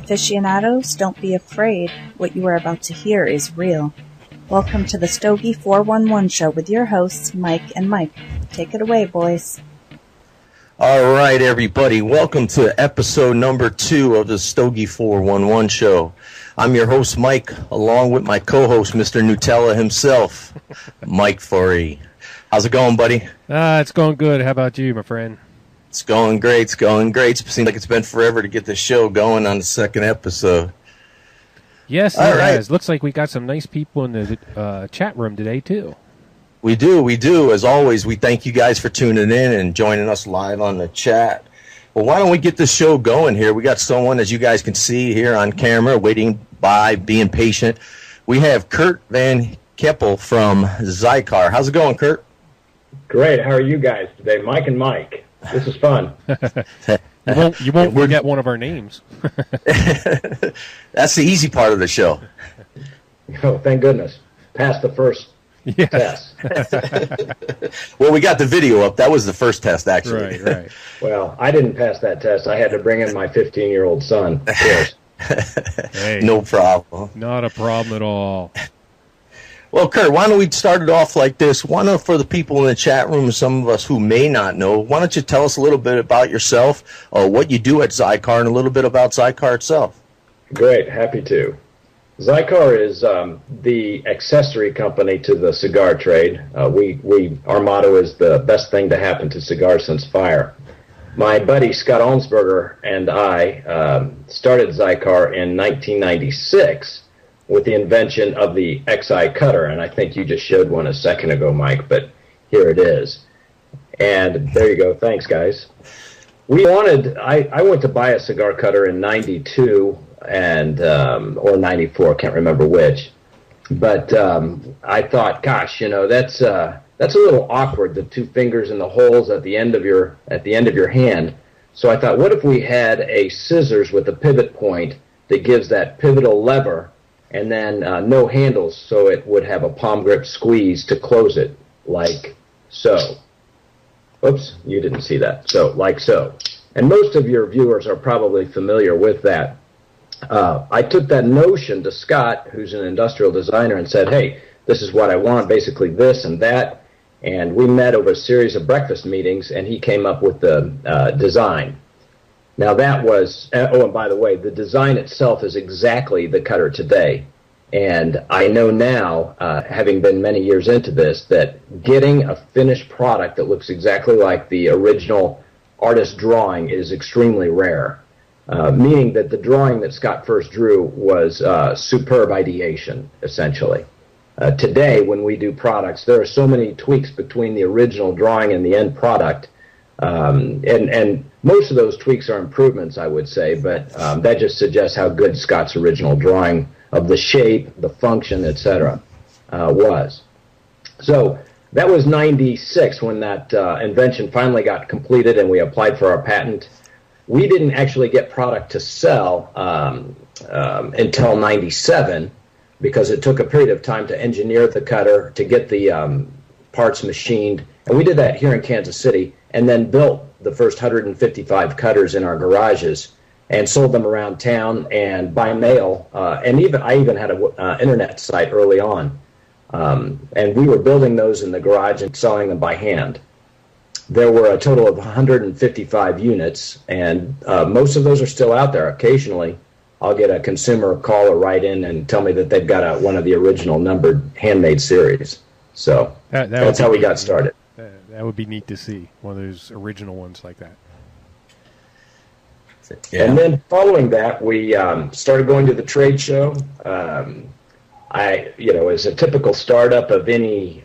Aficionados, don't be afraid. What you are about to hear is real. Welcome to the Stogie411 show with your hosts, Mike and Mike. Take it away, boys. All right, everybody. Welcome to episode number 2 of the Stogie411 show. I'm your host, Mike, along with my co-host, Mr. Nutella himself, Mike Forey. How's it going, buddy? It's going good. How about you, my friend? It's going great. It's going great. It seems like it's been forever to get the show going on the second episode. Yes, it has. Looks like we got some nice people in the chat room today, too. We do. As always, we thank you guys for tuning in and joining us live on the chat. Well, why don't we get the show going here? We got someone, as you guys can see here on camera, waiting by, being patient. We have Kurt Van Keppel from Xikar. How's it going, Kurt? Great. How are you guys today? Mike and Mike. This is fun. You won't forget one of our names. That's the easy part of the show. Oh, thank goodness. Passed the first test. Well, we got the video up. That was the first test, actually. Right. Well, I didn't pass that test. I had to bring in my 15-year-old son. Of course. Hey, no problem. Not a problem at all. Well, Kurt, why don't we start it off like this? Why don't, for the people in the chat room and some of us who may not know, why don't you tell us a little bit about yourself, what you do at Xikar, and a little bit about Xikar itself? Great. Happy to. Xikar is the accessory company to the cigar trade. Our motto is the best thing to happen to cigars since fire. My buddy Scott Olmsberger and I started Xikar in 1996 with the invention of the Xi cutter, and I think you just showed one a second ago, Mike, but here it is. And there you go. Thanks, guys. I went to buy a cigar cutter in 92 and or 94, can't remember which. But I thought, gosh, that's a little awkward, the two fingers in the holes at the end of your hand. So I thought, what if we had a scissors with a pivot point that gives that pivotal lever, and then no handles, so it would have a palm grip squeeze to close it, like so. Oops, you didn't see that. So, like so. And most of your viewers are probably familiar with that. I took that notion to Scott, who's an industrial designer, and said, hey, this is what I want, basically this and that. And we met over a series of breakfast meetings, and he came up with the design. Now that was, and by the way, the design itself is exactly the cutter today. And I know now, having been many years into this, that getting a finished product that looks exactly like the original artist drawing is extremely rare. Meaning that the drawing that Scott first drew was superb ideation, essentially. Today, when we do products, there are so many tweaks between the original drawing and the end product. And most of those tweaks are improvements, I would say, but that just suggests how good Scott's original drawing of the shape, the function, etc. was. So that was 96 when that invention finally got completed and we applied for our patent. We didn't actually get product to sell until 97 because it took a period of time to engineer the cutter, to get the parts machined, and we did that here in Kansas City, and then built the first 155 cutters in our garages and sold them around town and by mail. And I even had an internet site early on. And we were building those in the garage and selling them by hand. There were a total of 155 units, and most of those are still out there. Occasionally, I'll get a consumer call or write in and tell me that they've got one of the original numbered handmade series. So that's how we got started. That would be neat to see, one of those original ones like that. Yeah. And then following that, we started going to the trade show. As a typical startup of any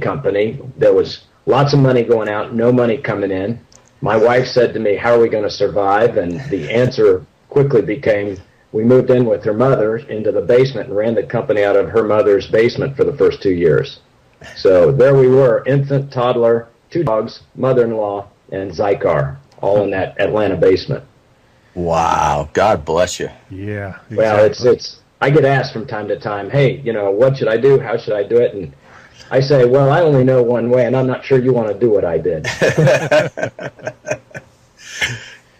company, there was lots of money going out, no money coming in. My wife said to me, how are we going to survive? And the answer quickly became, we moved in with her mother into the basement and ran the company out of her mother's basement for the first 2 years. So there we were, infant, toddler, 2 dogs, mother-in-law, and Xikar, all in that Atlanta basement. Wow, God bless you. Yeah. Exactly. Well, it's. I get asked from time to time, hey, what should I do? How should I do it? And I say, well, I only know one way, and I'm not sure you want to do what I did.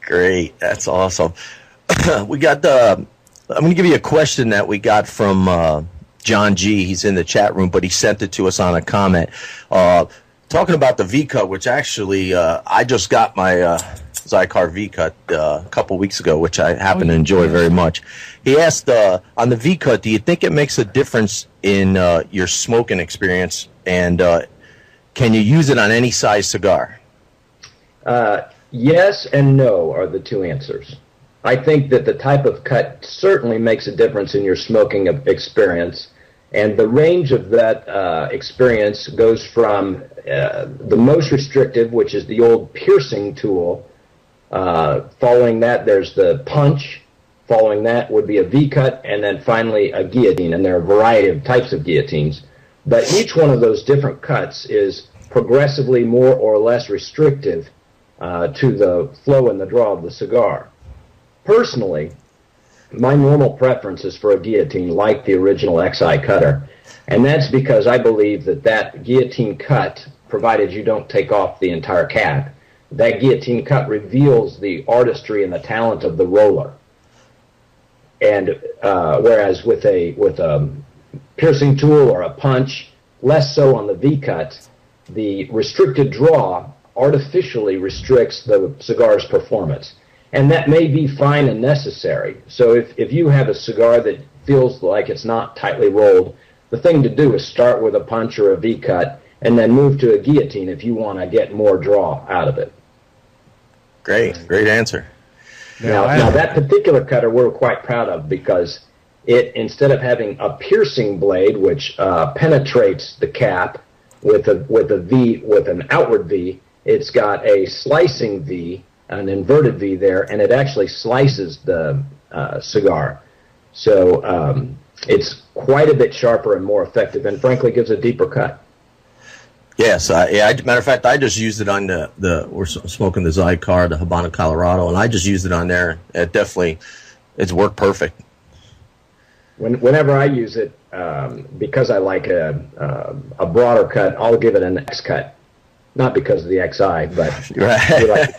Great, that's awesome. we got the. I'm going to give you a question that we got from John G. He's in the chat room, but he sent it to us on a comment. Talking about the V-Cut, which actually I just got my Xikar V-Cut a couple weeks ago, which I happen to enjoy very much. He asked, on the V-Cut, do you think it makes a difference in your smoking experience, and can you use it on any size cigar? Yes and no are the two answers. I think that the type of cut certainly makes a difference in your smoking experience, and the range of that experience goes from the most restrictive, which is the old piercing tool. Following that, there's the punch. Following that would be a V-cut, and then finally a guillotine, and there are a variety of types of guillotines. But each one of those different cuts is progressively more or less restrictive to the flow and the draw of the cigar. Personally, my normal preference is for a guillotine like the original XI cutter, and that's because I believe that that guillotine cut, provided you don't take off the entire cap, that guillotine cut reveals the artistry and the talent of the roller. And whereas with a piercing tool or a punch, less so on the V-cut, the restricted draw artificially restricts the cigar's performance. And that may be fine and necessary. So if you have a cigar that feels like it's not tightly rolled, the thing to do is start with a punch or a V-cut and then move to a guillotine if you want to get more draw out of it. Great answer. Now that particular cutter we're quite proud of because it, instead of having a piercing blade which penetrates the cap with an outward V, it's got a slicing V, an inverted V there, and it actually slices the cigar. So it's quite a bit sharper and more effective, and frankly gives a deeper cut. Yes, matter of fact, I just used it on we're smoking the Xikar, the Habana Colorado, and I just used it on there. It's worked perfect. Whenever I use it, because I like a broader cut, I'll give it an X cut. Not because of the XI, but right.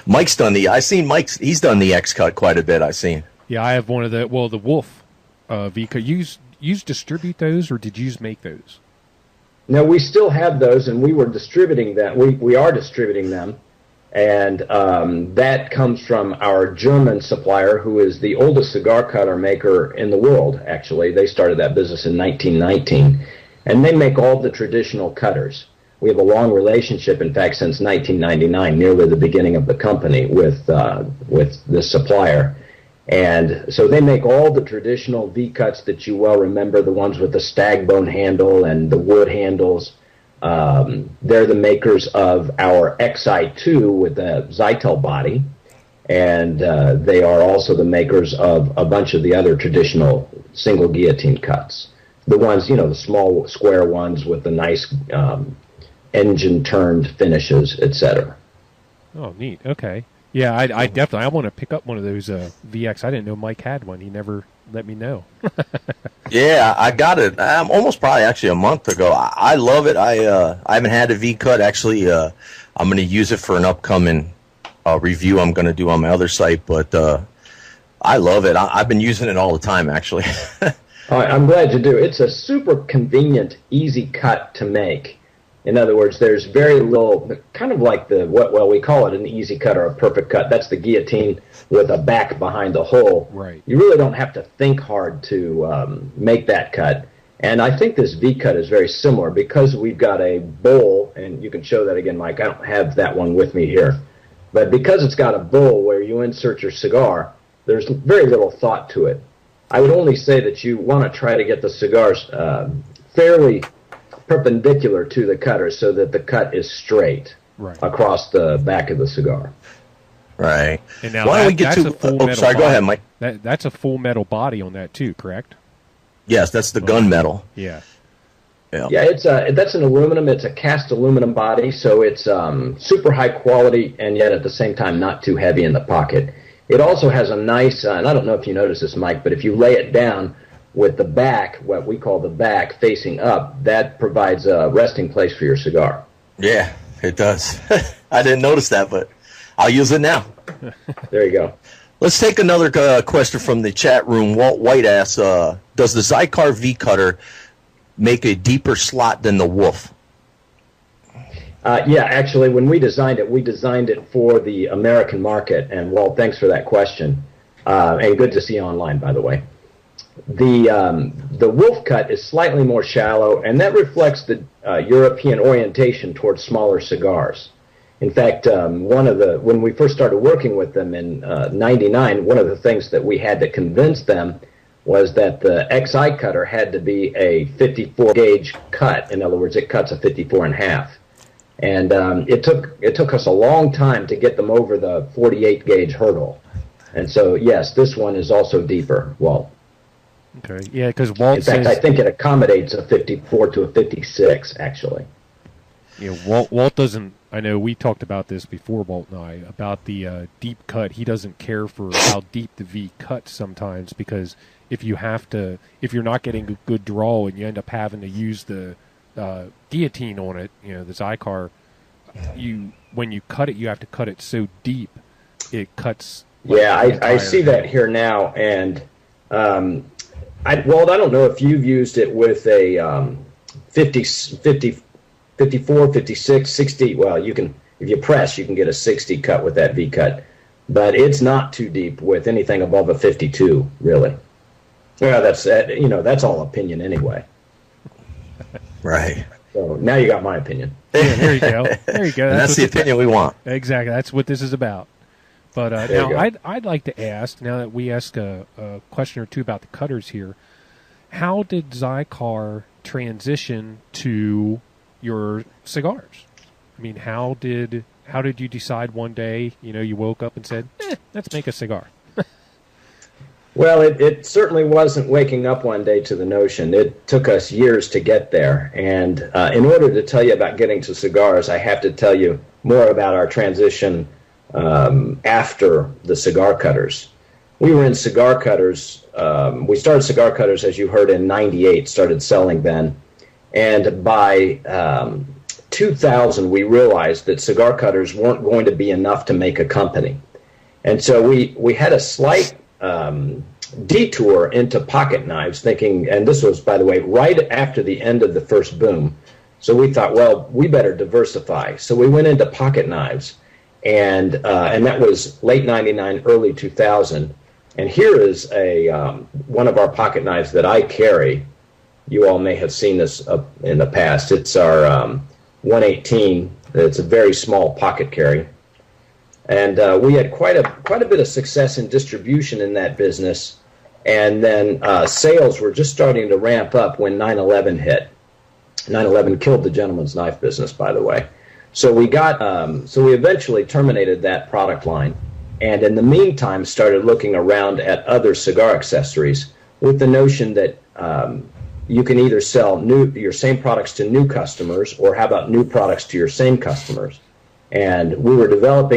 Mike's done I've seen Mike's. He's done the X cut quite a bit. I've seen. Yeah, I have one of the Wolf V-cut. You distribute those, or did you make those? No, we still have those, and we were distributing them. We are distributing them, and that comes from our German supplier, who is the oldest cigar cutter maker in the world. Actually, they started that business in 1919. And they make all the traditional cutters. We have a long relationship, in fact, since 1999, nearly the beginning of the company with this supplier. And so they make all the traditional V-cuts that you well remember, the ones with the stag bone handle and the wood handles. They're the makers of our XI2 with the Zytel body. And they are also the makers of a bunch of the other traditional single guillotine cuts. The ones, the small square ones with the nice engine-turned finishes, etc. Oh, neat. Okay. Yeah, I definitely want to pick up one of those VX. I didn't know Mike had one. He never let me know. Yeah, I got it almost probably actually a month ago. I love it. I haven't had a V-cut. Actually, I'm going to use it for an upcoming review I'm going to do on my other site. But I love it. I've been using it all the time, actually. I'm glad you do. It's a super convenient, easy cut to make. In other words, there's very little, kind of like we call it an easy cut or a perfect cut. That's the guillotine with a back behind the hole. Right. You really don't have to think hard to make that cut. And I think this V-cut is very similar because we've got a bowl, and you can show that again, Mike. I don't have that one with me here. But because it's got a bowl where you insert your cigar, there's very little thought to it. I would only say that you want to try to get the cigars fairly perpendicular to the cutter so that the cut is straight across the back of the cigar. Right. And now why don't we get to? Sorry. Go ahead, Mike. That's a full metal body on that too, correct? Yes, that's the gun metal. Yeah. Yeah, that's an aluminum. It's a cast aluminum body, so it's super high quality and yet at the same time not too heavy in the pocket. It also has a nice, and I don't know if you notice this, Mike, but if you lay it down with the back, what we call the back, facing up, that provides a resting place for your cigar. Yeah, it does. I didn't notice that, but I'll use it now. There you go. Let's take another question from the chat room. Walt White asks, does the Xikar V-Cutter make a deeper slot than the Wolf? Yeah, actually, when we designed it for the American market. And, Walt, thanks for that question. And good to see you online, by the way. The Wolf cut is slightly more shallow, and that reflects the European orientation towards smaller cigars. In fact, when we first started working with them in '99, one of the things that we had to convince them was that the XI cutter had to be a 54 gauge cut. In other words, it cuts a 54 and a half. And it took us a long time to get them over the 48 gauge hurdle. And so, yes, this one is also deeper, Walt. Okay, yeah, because Walt says... In fact, I think it accommodates a 54 to a 56, actually. Yeah, Walt doesn't... I know we talked about this before, Walt and I, about the deep cut. He doesn't care for how deep the V cuts sometimes, because if you're not getting a good draw and you end up having to use the guillotine on it, the Xikar, when you cut it, you have to cut it so deep it cuts. Yeah, I see that here now, and Walt, I don't know if you've used it with a 54, 56, 60. Well, you can, if you press, you can get a 60 cut with that V cut, but it's not too deep with anything above a 52, really. Well, that's all opinion anyway. Right. So now you got my opinion. Yeah, there you go. There you go. That's the opinion we want. Exactly. That's what this is about. But now I'd like to ask, now that we asked a question or two about the cutters here, how did Xikar transition to your cigars? I mean, how did you decide one day, you woke up and said, let's make a cigar? Well, it certainly wasn't waking up one day to the notion. It took us years to get there. And in order to tell you about getting to cigars, I have to tell you more about our transition after the cigar cutters. We were in cigar cutters. We started cigar cutters, as you heard, in '98, started selling then. And by 2000, we realized that cigar cutters weren't going to be enough to make a company. And so we had a slight detour into pocket knives, thinking, and this was, by the way, right after the end of the first boom. So we thought, well, we better diversify. So we went into pocket knives, and that was late '99, early 2000. And here is one of our pocket knives that I carry. You all may have seen this in the past. It's our 118. It's a very small pocket carry. And we had quite a bit of success in distribution in that business, and then sales were just starting to ramp up when 9/11 hit. 9/11 killed the gentleman's knife business, by the way. So we eventually terminated that product line, and in the meantime started looking around at other cigar accessories with the notion that you can either sell your same products to new customers, or how about new products to your same customers? And we were developing